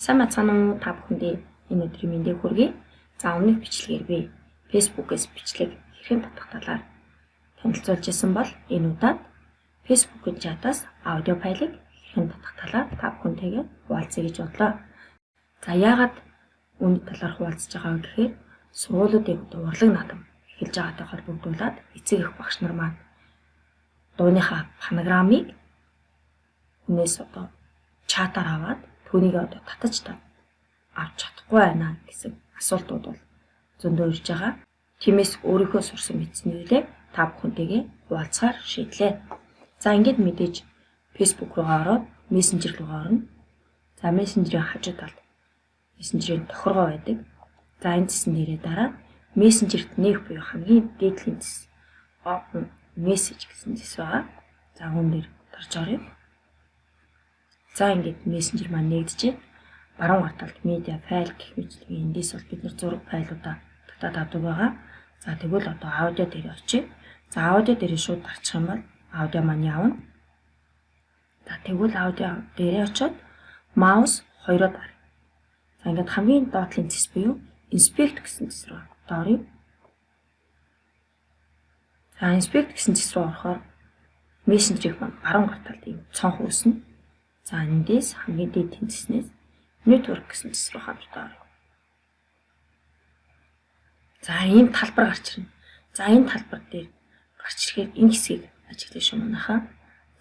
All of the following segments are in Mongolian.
Сайн бацгаана уу та бүхэндээ энэ өдрийн мэндийг хүргэе. За өмнөх бичлэгээр би Facebook-ээс бичлэг хэрхэн татах талаар танилцуулж ирсэн бол энэ удаад Facebook-ын чатаас аудио файлыг хэрхэн татах талаар та бүхэнтэйгээ хуваалцъя гэж бодлоо. За яагаад үүний талаар хуваалцаж байгаа вэ гэхээр сургуулиудын урлаг наадам эхэлж байгаатай холбогдуулаад эцэг эх багш нар маань дууныхаа фонограммыг хүнээс чатаар аваад түүнийг татаж авч чадахгүй байна гэсэн асуултууд бол зөндөө ирж байгаа. Тиймээс өөрийнхөө сурсан мэдсний үлээ та бүхэнтэйгээ хуваалцахаар шийдлээ. За ингээд мэдээж Facebook руугаа ороод Messenger руугаа орно. За Messenger-ийн хажуу талд Messenger-ийн тохиргоо байдаг. За энэ зэсэн дээрээ дараа Messenger-т нээх буюу хамгийн дээдлийн зэс Open Message гэсэн зэс байгаа. За үүн дээр дарж оръё. За ингээд Messenger маань нэгдэжээ. Баруун гар талд media файл гэх мэтлэгийн эндээс бол бид нар зураг файлуудаа татаад авдаг байгаа. За тэгвэл аудио дээр очие. За аудио дээр шууд дарчих юм бол аудио маань явна. За тэгвэл аудио дээрээ очиод маус хоёроо даръя. За ингээд хамгийн доотлын зэс буюу inspect гэсэн зэс рүү оръё. За inspect гэсэн зэс рүү орохоор Messenger-ийг баруун гар талд ийм цонх үүснэ. За эндээс хамгийн дээд тэнцснээс network гэсэн зэс рүү хамтдаа оръё. За ийм талбар гарч ирнэ. За энэ талбар дээр гарч ирэхээр энэ хэсгийг ажиглая шүү манайхаа.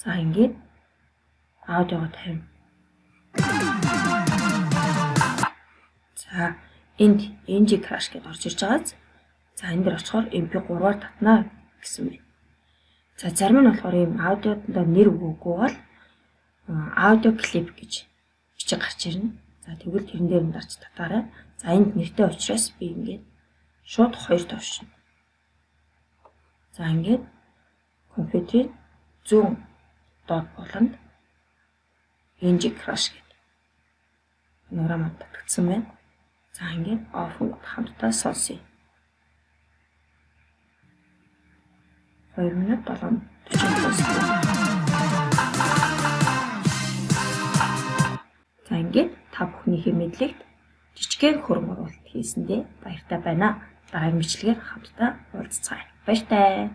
За ингээд аудиого тавина. За энд NG crash гэдээ орж ирж байгааз. За энэ дээр очихоор MP3-аар татнаа гэсэн байна. За зарим нь болохоор ийм аудиод нэр өгөөгүй бол аудио клип гэж бичиг гарч ирнэ. За тэгвэл тэрэн дээр нь дарж татаарай. За энд нэртэй учраас би ингээд шууд хоёр товшно. За ингээд компьютерийн зүүн доод болонд NG crash гэдэг нурамд татагдсан байна. За ингээд off хамтдаа сонсъё. 2 минут 7:40 секунд. За ингээд та бүхнийхээ мэдлэгт жижигхэн хөрөнгө оруулалт хийсэндээ баяртай байна. Дараагийн бичлэгээр хамтдаа уулзцгаая. Баяртай.